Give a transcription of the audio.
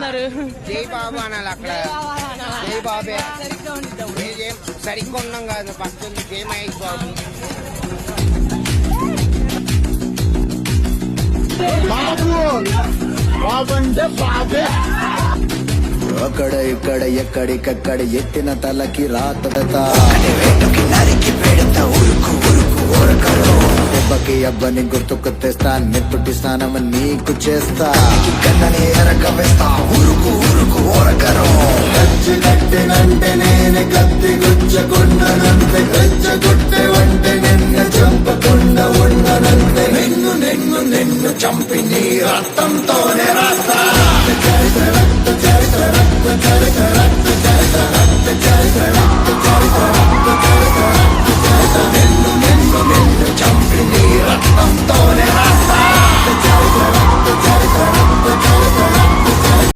జై బాబు అనాలి అక్కడ. జై బాబే సరిగ్గా ఉన్నాం కాదు. ఫస్ట్ జై మహేష్ బాబు. అక్కడ ఇక్కడ ఎక్కడికక్కడ ఎత్తిన తలకి రాతడతా దెబ్బకి అబ్బని గుర్తుకు తెస్తా. నెప్పుటి స్నానం నీకు చేస్తా. కన్నని ఎరకవేస్తా. ఉరుకు ఉరుకు ఓరకరు గచ్చి కట్టినంటే నేను కత్తి గుచ్చకుండనంతే. గచ్చగొట్టే వంటే నిన్ను చంపకుండా ఉండనంతే. నిన్ను నిన్ను నిన్ను చంపి నీ రక్తంతో